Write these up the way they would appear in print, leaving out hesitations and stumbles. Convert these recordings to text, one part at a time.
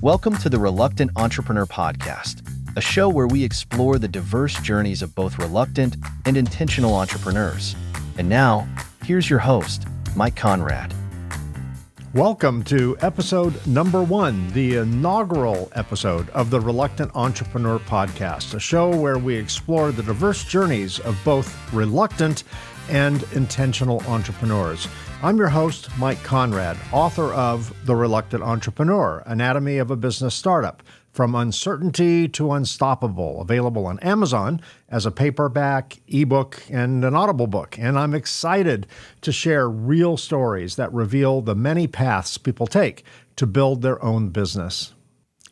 Welcome to the Reluctant Entrepreneur Podcast, a show where we explore the diverse journeys of both reluctant and intentional entrepreneurs. And now, here's your host, Mike Conrad. Welcome to episode number 1, the inaugural episode of the Reluctant Entrepreneur Podcast, a show where we explore the diverse journeys of both reluctant and intentional entrepreneurs. I'm your host, Mike Conrad, author of The Reluctant Entrepreneur, Anatomy of a Business Startup, From Uncertainty to Unstoppable, available on Amazon as a paperback, ebook, and an Audible book. And I'm excited to share real stories that reveal the many paths people take to build their own business.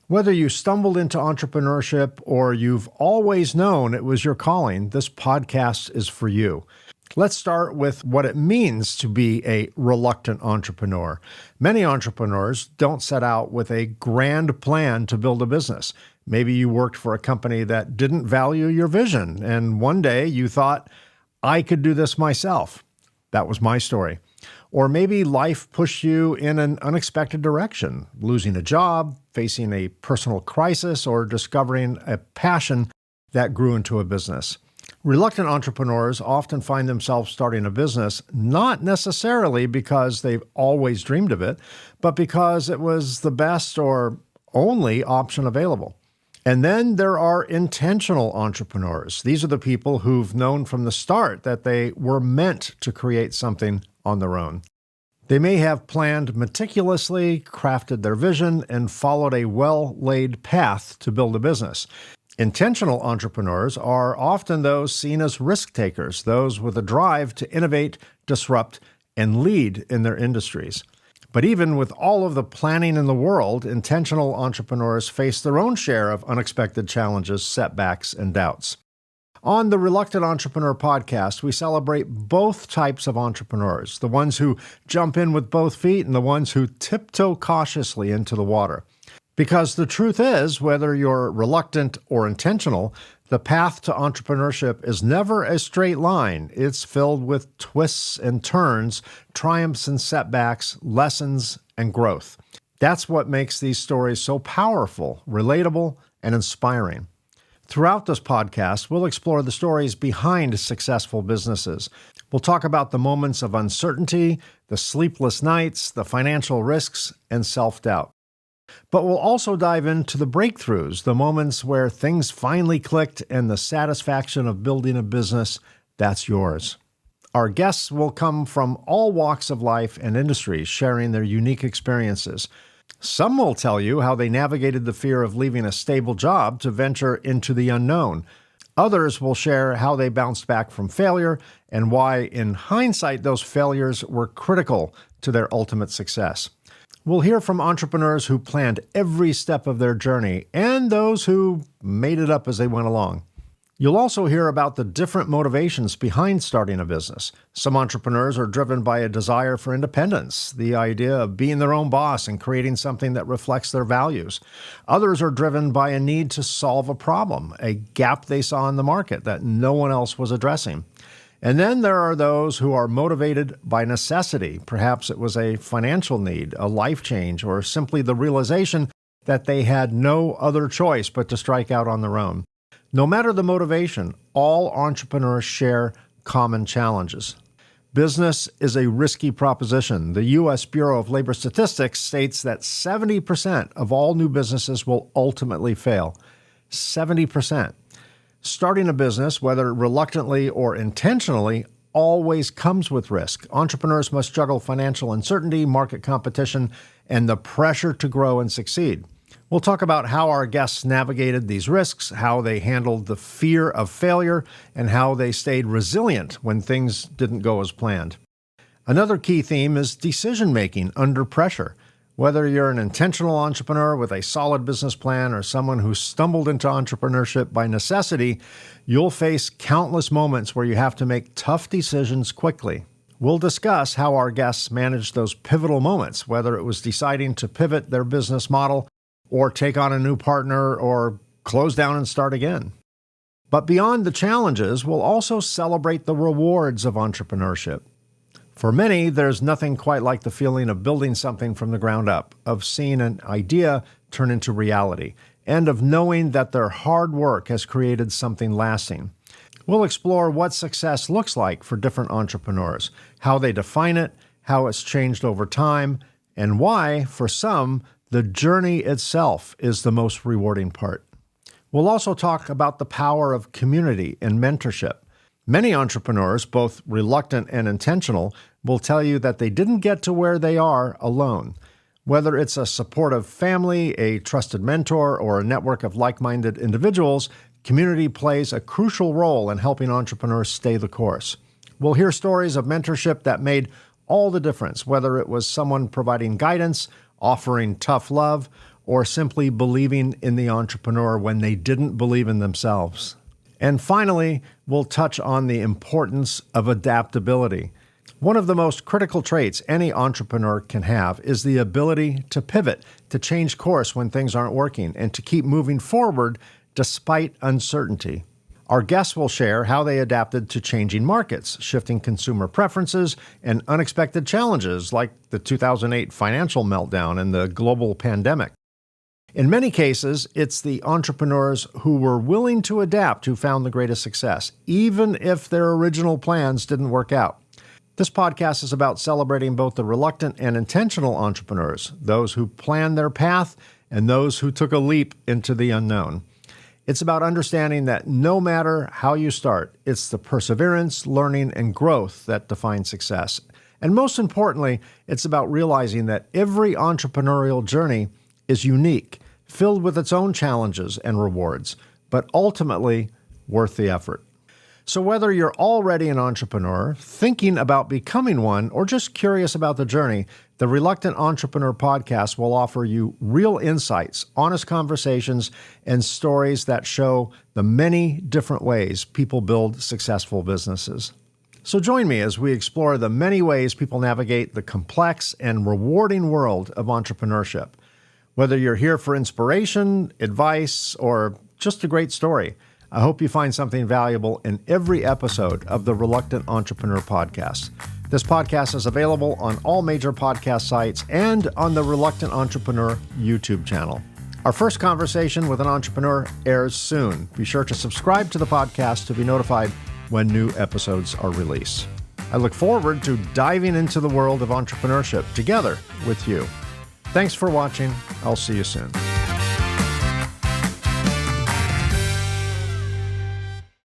Whether you stumbled into entrepreneurship or you've always known it was your calling, this podcast is for you. Let's start with what it means to be a reluctant entrepreneur. Many entrepreneurs don't set out with a grand plan to build a business. Maybe you worked for a company that didn't value your vision, and one day you thought, I could do this myself. That was my story. Or maybe life pushed you in an unexpected direction, losing a job, facing a personal crisis, or discovering a passion that grew into a business. Reluctant entrepreneurs often find themselves starting a business not necessarily because they've always dreamed of it, but because it was the best or only option available. And then there are intentional entrepreneurs. These are the people who've known from the start that they were meant to create something on their own. They may have planned meticulously, crafted their vision, and followed a well-laid path to build a business. Intentional entrepreneurs are often those seen as risk takers, those with a drive to innovate, disrupt, and lead in their industries. But even with all of the planning in the world, intentional entrepreneurs face their own share of unexpected challenges, setbacks, and doubts. On the Reluctant Entrepreneur Podcast, we celebrate both types of entrepreneurs, the ones who jump in with both feet and the ones who tiptoe cautiously into the water. Because the truth is, whether you're reluctant or intentional, the path to entrepreneurship is never a straight line. It's filled with twists and turns, triumphs and setbacks, lessons and growth. That's what makes these stories so powerful, relatable, and inspiring. Throughout this podcast, we'll explore the stories behind successful businesses. We'll talk about the moments of uncertainty, the sleepless nights, the financial risks, and self-doubt. But we'll also dive into the breakthroughs, the moments where things finally clicked and the satisfaction of building a business that's yours. Our guests will come from all walks of life and industries, sharing their unique experiences. Some will tell you how they navigated the fear of leaving a stable job to venture into the unknown. Others will share how they bounced back from failure and why, in hindsight, those failures were critical to their ultimate success. We'll hear from entrepreneurs who planned every step of their journey and those who made it up as they went along. You'll also hear about the different motivations behind starting a business. Some entrepreneurs are driven by a desire for independence, the idea of being their own boss and creating something that reflects their values. Others are driven by a need to solve a problem, a gap they saw in the market that no one else was addressing. And then there are those who are motivated by necessity. Perhaps it was a financial need, a life change, or simply the realization that they had no other choice but to strike out on their own. No matter the motivation, all entrepreneurs share common challenges. Business is a risky proposition. The U.S. Bureau of Labor Statistics states that 70% of all new businesses will ultimately fail. 70%. Starting a business, whether reluctantly or intentionally, always comes with risk. Entrepreneurs must juggle financial uncertainty, market competition, and the pressure to grow and succeed. We'll talk about how our guests navigated these risks, how they handled the fear of failure, and how they stayed resilient when things didn't go as planned. Another key theme is decision-making under pressure. Whether you're an intentional entrepreneur with a solid business plan or someone who stumbled into entrepreneurship by necessity, you'll face countless moments where you have to make tough decisions quickly. We'll discuss how our guests managed those pivotal moments, whether it was deciding to pivot their business model or take on a new partner or close down and start again. But beyond the challenges, we'll also celebrate the rewards of entrepreneurship. For many, there's nothing quite like the feeling of building something from the ground up, of seeing an idea turn into reality, and of knowing that their hard work has created something lasting. We'll explore what success looks like for different entrepreneurs, how they define it, how it's changed over time, and why, for some, the journey itself is the most rewarding part. We'll also talk about the power of community and mentorship. Many entrepreneurs, both reluctant and intentional, will tell you that they didn't get to where they are alone. Whether it's a supportive family, a trusted mentor, or a network of like-minded individuals, community plays a crucial role in helping entrepreneurs stay the course. We'll hear stories of mentorship that made all the difference, whether it was someone providing guidance, offering tough love, or simply believing in the entrepreneur when they didn't believe in themselves. And finally, we'll touch on the importance of adaptability. One of the most critical traits any entrepreneur can have is the ability to pivot, to change course when things aren't working, and to keep moving forward despite uncertainty. Our guests will share how they adapted to changing markets, shifting consumer preferences, and unexpected challenges like the 2008 financial meltdown and the global pandemic. In many cases, it's the entrepreneurs who were willing to adapt who found the greatest success, even if their original plans didn't work out. This podcast is about celebrating both the reluctant and intentional entrepreneurs, those who planned their path and those who took a leap into the unknown. It's about understanding that no matter how you start, it's the perseverance, learning, and growth that define success. And most importantly, it's about realizing that every entrepreneurial journey is unique, filled with its own challenges and rewards, but ultimately worth the effort. So whether you're already an entrepreneur, thinking about becoming one, or just curious about the journey, the Reluctant Entrepreneur Podcast will offer you real insights, honest conversations, and stories that show the many different ways people build successful businesses. So join me as we explore the many ways people navigate the complex and rewarding world of entrepreneurship. Whether you're here for inspiration, advice, or just a great story, I hope you find something valuable in every episode of the Reluctant Entrepreneur Podcast. This podcast is available on all major podcast sites and on the Reluctant Entrepreneur YouTube channel. Our first conversation with an entrepreneur airs soon. Be sure to subscribe to the podcast to be notified when new episodes are released. I look forward to diving into the world of entrepreneurship together with you. Thanks for watching. I'll see you soon.